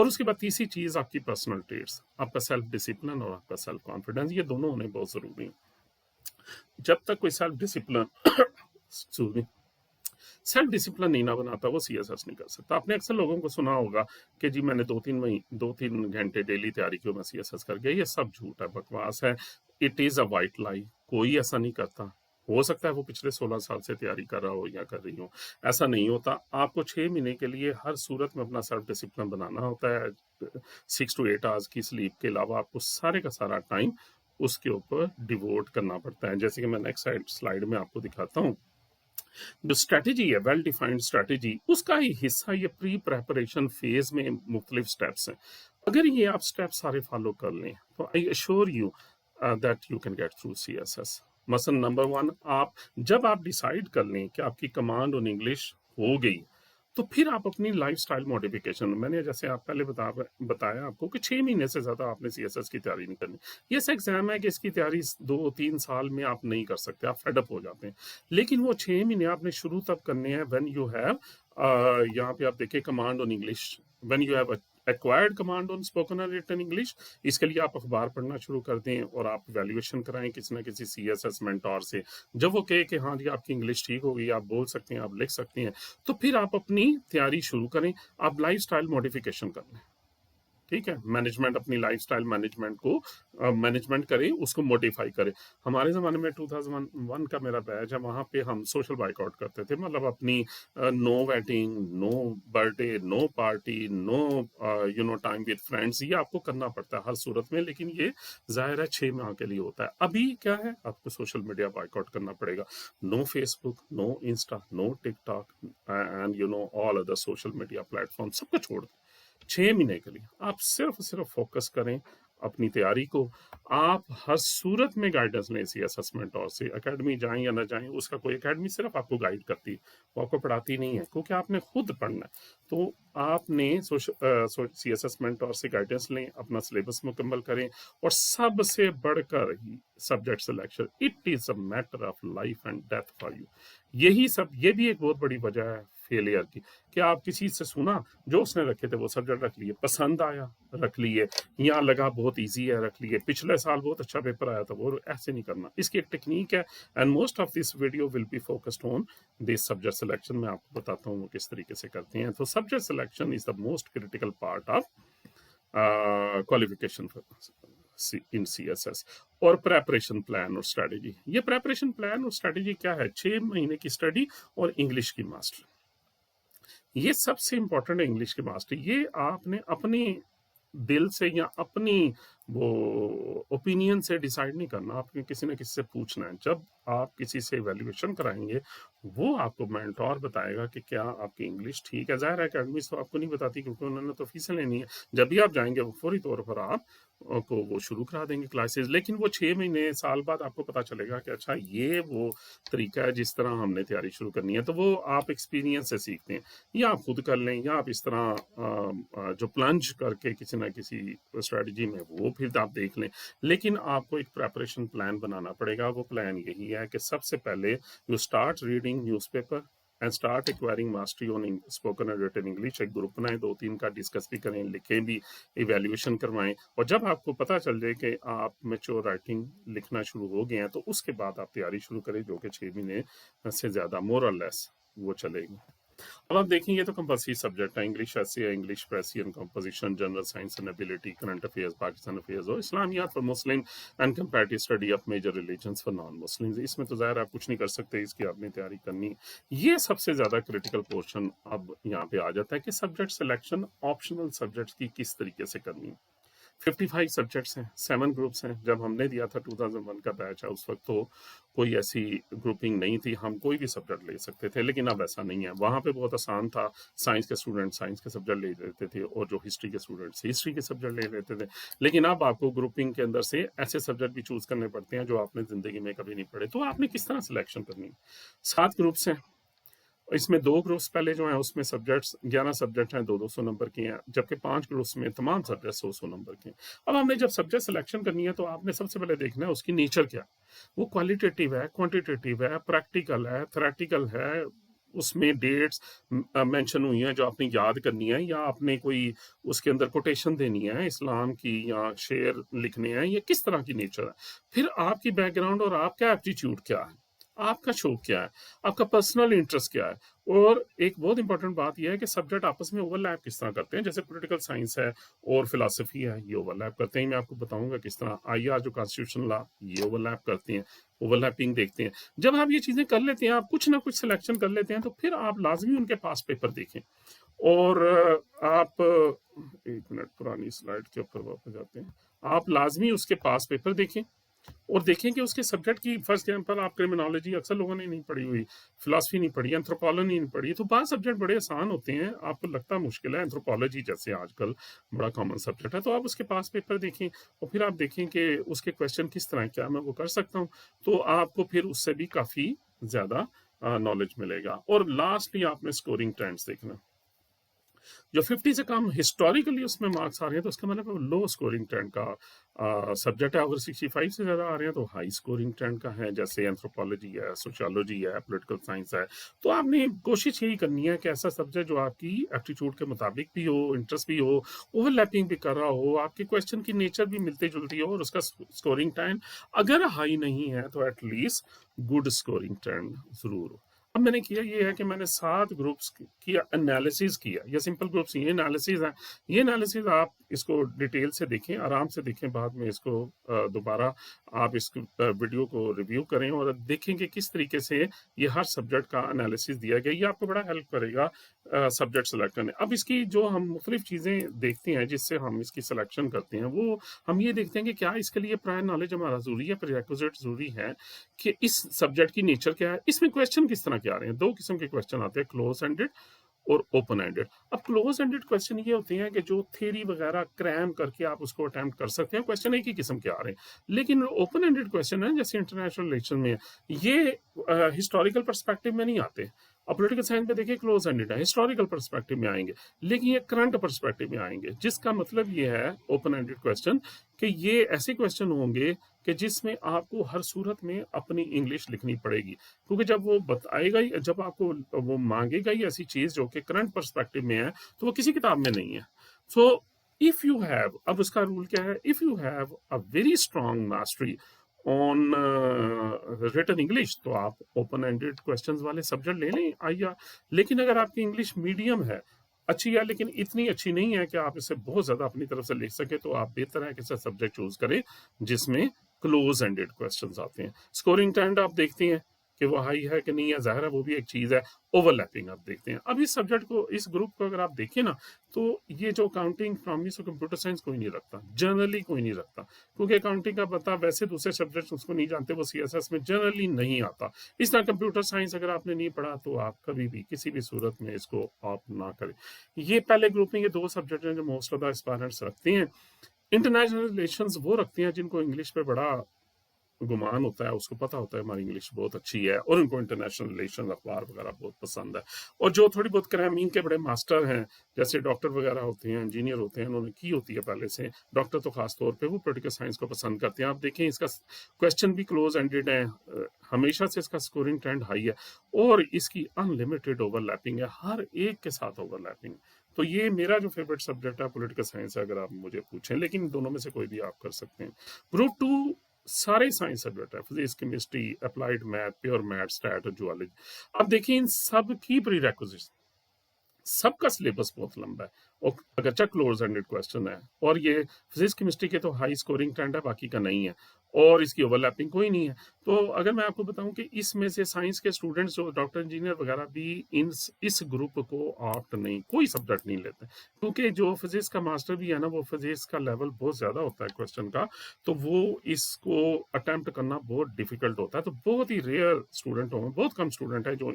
और उसके बाद तीसरी चीज़ आपकी पर्सनल ट्रेड्स, आपका सेल्फ डिसिप्लिन और आपका सेल्फ कॉन्फिडेंस, ये दोनों होने बहुत ज़रूरी हैं। जब तक कोई सेल्फ डिसिप्लिन सेल्फ डिसिप्लिन नहीं ना बनाता वो सीएसएस नहीं कर सकता। आपने अक्सर लोगों को सुना होगा कि जी मैंने 2-3 घंटे डेली तैयारी की मैं सीएसएस कर गया। ये सब झूठ है, बकवास है। इट इज़ अ वाइट लाई। कोई ऐसा नहीं करता। हो सकता है वो पिछले 16 साल से तैयारी कर रहा हो या कर रही हो, ऐसा नहीं होता। आपको 6 महीने के लिए हर सूरत में अपना सेल्फ डिसिप्लिन बनाना होता है। 6 to 8 आवर्स की स्लीप के अलावा आपको सारे का सारा टाइम उसके ऊपर डिवोट करना पड़ता है। जैसे कि मैं नेक्स्ट स्लाइड में आपको दिखाता हूँ, जो स्ट्रैटेजी है, वेल डिफाइंड स्ट्रैटेजी, उसका ही हिस्सा ये प्री प्रेपरेशन फेज में मुख्तलिफ स्टेप्स हैं। अगर ये आप स्टेप सारे फॉलो कर लें तो I assure you that you can get through C S S. मसलन नंबर वन, आप जब आप डिसाइड कर लें कि आपकी कमांड ऑन इंग्लिश हो गई, तो फिर आप अपनी लाइफस्टाइल मॉडिफिकेशन, मैंने जैसे आप पहले बताया आपको कि 6 महीने से ज़्यादा आपने सीएसएस की तैयारी नहीं करनी। ये ऐसा एग्जाम है कि इसकी तैयारी 2-3 साल में आप नहीं कर सकते, आप फेडअप हो जाते हैं। लेकिन वो 6 महीने आपने शुरू तब करने हैं व्हेन यू हैव, यहाँ पे आप देखिए command on English, when you have acquired command on spoken and written English. इसके लिए आप अखबार पढ़ना शुरू कर दें और आप वैल्यूएशन कराएं किसी ना किसी सीएसएस मेंटोर से। जब वो कहे कि हाँ जी आपकी इंग्लिश ठीक हो गई, आप बोल सकते हैं, आप लिख सकते हैं, तो फिर आप अपनी तैयारी शुरू करें। आप लाइफ स्टाइल मॉडिफिकेशन कर लें, ठीक है। मैनेजमेंट, अपनी लाइफस्टाइल मैनेजमेंट को मैनेजमेंट करें, उसको मॉडिफाई करें। हमारे ज़माने में 2001 का मेरा बैच है, वहाँ पे हम सोशल बाइकआउट करते थे, मतलब अपनी no wedding, no birthday, no party, no time with friends, ये आपको करना पड़ता है हर सूरत में। लेकिन ये जाहिर है 6 माह के लिए होता है। अभी क्या है, आपको सोशल मीडिया बाइकआउट करना पड़ेगा। No Facebook, no Insta, no TikTok and all other social media platform, सबको छोड़ दें। 6 महीने के लिए आप सिर्फ फोकस करें अपनी तैयारी को। आप हर सूरत में गाइडेंस लें सी असेसमेंट, और से एकेडमी जाएं या ना जाएं, उसका कोई एकेडमी सिर्फ आपको गाइड करती है, वो आपको पढ़ाती नहीं है, क्योंकि आपने खुद पढ़ना है। तो आपने सी असेसमेंट और से गाइडेंस लें, अपना सिलेबस मुकम्मल करें, और सबसे बढ़कर subject selection, it is a matter of life and death for you. यही सब, ये भी एक बहुत बड़ी वजह है फेलियर की, कि आप किसी से सुना, जो उसने रखे थे वो सब्जेक्ट रख लिए, पसंद आया रख लिए, यहाँ लगा बहुत इजी है रख लिए, पिछले साल बहुत अच्छा पेपर आया था वो, ऐसे नहीं करना। इसकी एक टेक्निक है, and most of this video will be focused on this subject selection. मैं आपको बताता हूँ वो किस तरीके से करते हैं। तो subject selection is the most critical part of qualification in CSS. और प्रेपरेशन प्लान और स्ट्रेटेजी, ये प्रेपरेशन प्लान और स्ट्रेटेजी क्या है? 6 महीने की स्टडी और इंग्लिश की मास्टरी, ये सबसे इंपॉर्टेंट है। इंग्लिश की मास्टरी, ये आपने अपने दिल से या अपनी वो ओपिनियन से डिसाइड नहीं करना, आपने किसी न किसी से पूछना है। जब आप किसी से एवेल्युएशन कराएंगे, वो आपको मेंटोर बताएगा कि क्या आपकी इंग्लिश ठीक है। जाहिर है अकेडमीज तो आपको नहीं बताती, क्योंकि उन्होंने तो फीसें लेनी है। जब भी आप जाएंगे वो फौरी तौर पर आप को वो शुरू करा देंगे क्लासेस। लेकिन वो 6 महीने साल बाद आपको पता चलेगा कि अच्छा ये वो तरीका है जिस तरह हमने तैयारी शुरू करनी है। तो वो आप एक्सपीरियंस से सीखते हैं, या आप खुद कर लें, या आप इस तरह जो प्लंज करके किसी ना किसी स्ट्रेटजी में वो फिर आप देख लें। लेकिन आपको एक प्रेपरेशन प्लान बनाना पड़ेगा। वो प्लान यही है कि सबसे पहले you start reading newspaper and start acquiring mastery on spoken and written English. एक ग्रुप बनाएं, 2-3 का, डिस्कस भी करें, लिखें भी, इवेल्युएशन करवाएं। और जब आपको पता चल जाए कि आप मेच्योर राइटिंग लिखना शुरू हो गए हैं, तो उसके बाद आप तैयारी शुरू करें, जो कि 6 महीने से ज़्यादा मोर और लेस वो चलेगी। अब आप देखेंगे तो कंपल्सरी सब्जेक्ट है, इंग्लिश ऐसे है, English Persian composition, general science and ability, current affairs, Pakistan affairs हो, इस्लामियात for Muslim and comparative study of major religions for non Muslims. इसमें तो ज़ाहिर आप कुछ नहीं कर सकते, इसकी आपने तैयारी करनी। ये सबसे ज़्यादा क्रिटिकल पोर्शन अब यहाँ पे आ जाता है कि सब्जेक्ट सिलेक्शन ऑप्शनल सब्जेक्ट्स की किस तरीके से करनी है। 55 सब्जेक्ट्स हैं, 7 ग्रुप्स हैं। जब हमने दिया था 2001 का बैच है, उस वक्त तो कोई ऐसी ग्रुपिंग नहीं थी, हम कोई भी सब्जेक्ट ले सकते थे। लेकिन अब ऐसा नहीं है, वहाँ पे बहुत आसान था। साइंस के स्टूडेंट साइंस के सब्जेक्ट ले लेते थे, और जो हिस्ट्री के स्टूडेंट्स हिस्ट्री के सब्जेक्ट ले लेते थे। लेकिन अब आपको ग्रुपिंग के अंदर से ऐसे सब्जेक्ट भी चूज करने पड़ते हैं जो आपने ज़िंदगी में कभी नहीं पढ़े। तो आपने किस तरह सिलेक्शन करनी है? 7 ग्रुप्स हैं, इसमें 2 ग्रुप्स पहले जो हैं उसमें सब्जेक्ट्स 11 सब्जेक्ट हैं, 2-200 नंबर के हैं, जबकि 5 ग्रुप्स में तमाम सब्जेक्ट 100-100 नंबर के हैं। अब हमने जब सब्जेक्ट सिलेक्शन करनी है, तो आपने सबसे पहले देखना है उसकी नेचर क्या, वो क्वालिटेटिव है, क्वांटिटेटिव है, प्रैक्टिकल है, थ्योरेटिकल है, उसमें डेट्स मेंशन हुई हैं जो आपने याद करनी है, या आपने कोई उसके अंदर कोटेशन देनी है इस्लाम की, या शेर लिखने हैं, ये किस तरह की नेचर है। फिर आपकी बैकग्राउंड और आपका एप्टीट्यूड क्या है, आपका शौक क्या है, आपका पर्सनल इंटरेस्ट क्या है। और एक बहुत इंपॉर्टेंट बात यह है कि सब्जेक्ट आपस में ओवरलैप किस तरह करते हैं। जैसे पॉलिटिकल साइंस है और फिलॉसफी है, ये ओवरलैप करते हैं। मैं आपको बताऊंगा किस तरह आईआर जो कॉन्स्टिट्यूशन लॉ, ये ओवरलैप करते हैं, ओवरलैपिंग देखते हैं। जब आप ये चीजें कर लेते हैं, आप कुछ ना कुछ सिलेक्शन कर लेते हैं, तो फिर आप लाजमी उनके पास पेपर देखें। और आप 1 मिनट, पुरानी स्लाइड के ऊपर वापस जाते हैं। आप लाजमी उसके पास पेपर देखें और देखें कि उसके सब्जेक्ट की, फर्स्ट एग्जाम्पल आप क्रिमिनोलॉजी अक्सर लोगों ने नहीं पढ़ी हुई, फिलासफी नहीं पढ़ी, एंथ्रोपोलॉजी नहीं पढ़ी, तो बाद सब्जेक्ट बड़े आसान होते हैं, आपको लगता है मुश्किल है, एंथ्रोपोलॉजी जैसे आजकल बड़ा कॉमन सब्जेक्ट है, तो आप उसके पास पेपर देखें और फिर आप देखें कि उसके क्वेश्चन किस तरह, क्या मैं वो कर सकता हूँ, तो आपको फिर उससे भी काफ़ी ज़्यादा नॉलेज मिलेगा। और लास्टली आपने स्कोरिंग ट्रेंड्स देखना, जो 50 से कम हिस्टोरिकली उसमें मार्क्स आ रहे हैं, तो उसका मतलब लो स्कोरिंग ट्रेंड का सब्जेक्ट है। अगर 65 से ज़्यादा आ रहे हैं तो हाई स्कोरिंग ट्रेंड का है, जैसे एंथ्रोपोलॉजी है, सोशियोलॉजी है, पॉलिटिकल साइंस है। तो आपने कोशिश यही करनी है कि ऐसा सब्जेक्ट जो आपकी एप्टीट्यूड के मुताबिक भी हो, इंटरेस्ट भी हो, ओवरलैपिंग भी कर रहा हो, आपके क्वेश्चन की नेचर भी मिलती जुलती हो, और उसका स्कोरिंग ट्रेंड अगर हाई नहीं है तो एटलीस्ट गुड स्कोरिंग ट्रेंड ज़रूर हो। अब मैंने किया ये है कि मैंने 7 ग्रुप्स की एनालिसिस किया। ये सिंपल ग्रुप्स, ये एनालिसिस है। ये एनालिसिस आप इसको डिटेल से देखें, आराम से देखें, बाद में इसको दोबारा आप इस वीडियो को रिव्यू करें और देखें कि किस तरीके से ये हर सब्जेक्ट का एनालिसिस दिया गया। ये आपको बड़ा हेल्प करेगा सब्जेक्ट सेलेक्ट करने। अब इसकी जो हम मुख्तलिफ चीज़ें देखते हैं जिससे हम इसकी सिलेक्शन करते हैं, वो हम ये देखते हैं कि क्या इसके लिए प्रायर नॉलेज हमारा ज़रूरी है, प्रीरेक्विजिट ज़रूरी है, कि इस सब्जेक्ट की नेचर क्या है, इसमें क्वेश्चन किस तरह के आ रहे हैं। 2 किस्म के क्वेश्चन आते हैं, क्लोज एंडेड और ओपन एंडेड। अब क्लोज एंडेड क्वेश्चन ये होते हैं कि जो थ्योरी वगैरह क्रैम करके आप उसको अटेम्प्ट कर सकते हैं, क्वेश्चन एक ही किस्म के आ रहे हैं। लेकिन ओपन एंडेड क्वेश्चन है, जैसे इंटरनेशनल रिलेशन में, ये हिस्टोरिकल पर्सपेक्टिव में नहीं आते। अब पॉलिटिकल साइंस में देखिए क्लोज एंडेड है, हिस्टोरिकल पर्सपेक्टिव में आएंगे, लेकिन ये करंट पर्सपेक्टिव में आएंगे, जिसका मतलब ये है ओपन एंडेड क्वेश्चन कि ये ऐसे क्वेश्चन होंगे कि जिसमें आपको हर सूरत में अपनी इंग्लिश लिखनी पड़ेगी, क्योंकि जब वो बताएगा ही, जब आपको वो मांगेगा ही ऐसी चीज जो कि करंट पर्सपेक्टिव में है, तो वो किसी किताब में नहीं है। सो इफ यू हैव, अब उसका रूल क्या है, if you have a very strong mastery on written English, तो आप ओपन एंडेड क्वेश्चंस वाले सब्जेक्ट ले लें आइया। लेकिन अगर आपकी इंग्लिश मीडियम है, अच्छी है, लेकिन इतनी अच्छी नहीं है कि आप इसे बहुत ज्यादा अपनी तरफ से लिख सके, तो आप बेहतर है कि ऐसा सब्जेक्ट चूज करें जिसमें क्लोज एंडेड क्वेश्चंस आते हैं। स्कोरिंग ट्रेंड आप देखते हैं कि वो हाई है कि नहीं है, जाहिर है वो भी एक चीज है। ओवरलैपिंग आप देखते हैं। अब इस सब्जेक्ट को, इस ग्रुप को अगर आप देखें ना, तो ये जो अकाउंटिंग, इकोनॉमिक्स और कंप्यूटर साइंस कोई नहीं रखता, जनरली कोई नहीं रखता, क्योंकि अकाउंटिंग का पता वैसे दूसरे सब्जेक्ट उसको नहीं जानते, वो सीएसएस में जनरली नहीं आता। इस तरह कंप्यूटर साइंस अगर आपने नहीं पढ़ा तो आप कभी भी किसी भी सूरत में इसको आप ना करें। ये पहले ग्रुप में ये 2 सब्जेक्ट हैं जो मोस्ट ऑफ द एस्पायरेंट्स रखते हैं। इंटरनेशनल रिलेशंस वो रखते हैं जिनको इंग्लिश पे बड़ा गुमान होता है, उसको पता होता है हमारी इंग्लिश बहुत अच्छी है, और उनको इंटरनेशनल रिलेशन अखबार वगैरह बहुत पसंद है। और जो थोड़ी बहुत क्रैमिंग के बड़े मास्टर हैं, जैसे डॉक्टर वगैरह होते हैं, इंजीनियर होते हैं, उन्होंने की होती है पहले से, डॉक्टर तो खास तौर पे वो पॉलिटिकल साइंस को पसंद करते हैं। आप देखें इसका क्वेश्चन भी क्लोज एंडेड है, हमेशा से इसका स्कोरिंग ट्रेंड हाई है, और इसकी अनलिमिटेड ओवरलैपिंग है, हर एक के साथ ओवरलैपिंग। तो ये मेरा जो फेवरेट सब्जेक्ट है पॉलिटिकल साइंस है, अगर आप मुझे पूछें, लेकिन दोनों में से कोई भी आप कर सकते हैं। ग्रुप 2 सारे साइंस सब्जेक्ट है, physics, chemistry, applied math, pure math, stat और जूलॉजी। अब देखिए इन सब की प्रीरेक्विजिट्स, सबका सिलेबस बहुत लंबा है, और अगरचा क्लोज एंडेड क्वेश्चन है, और ये फिजिक्स केमिस्ट्री के तो हाई स्कोरिंग ट्रेंड है, बाकी का नहीं है, और इसकी ओवरलैपिंग कोई नहीं है। तो अगर मैं आपको बताऊं कि इसमें से साइंस के स्टूडेंट्स जो डॉक्टर इंजीनियर वगैरह भी इस ग्रुप को ऑप्ट नहीं, कोई सब्जेक्ट नहीं लेते, क्योंकि जो फिजिक्स का मास्टर भी है ना, वो फिजिक्स का लेवल बहुत ज्यादा होता है क्वेश्चन का, तो वो इसको अटेम्प्ट करना बहुत डिफिकल्ट होता है। तो बहुत ही रेयर स्टूडेंट होंगे, बहुत कम स्टूडेंट है जो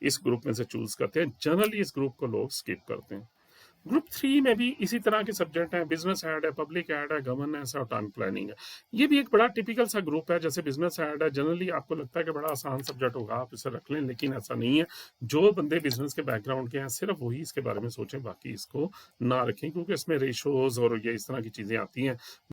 इस ग्रुप में से चूज करते हैं। जनरली इस ग्रुप को लोग स्किप करते हैं। ग्रुप 3 में भी इसी तरह के सब्जेक्ट हैं, बिजनेस एड है, पब्लिक एड है, गवर्नेंस है और टाइम प्लानिंग है। ये भी एक बड़ा टिपिकल सा ग्रुप है। जैसे बिजनेस एड है, जनरली आपको लगता है कि बड़ा आसान सब्जेक्ट होगा, आप इसे रख लें, लेकिन ऐसा नहीं है। जो बंदे बिजनेस के बैकग्राउंड के हैं सिर्फ वही इसके बारे में सोचें, बाकी इसको ना रखें, क्योंकि इसमें रेशोज और ये इस तरह की चीजें आती हैं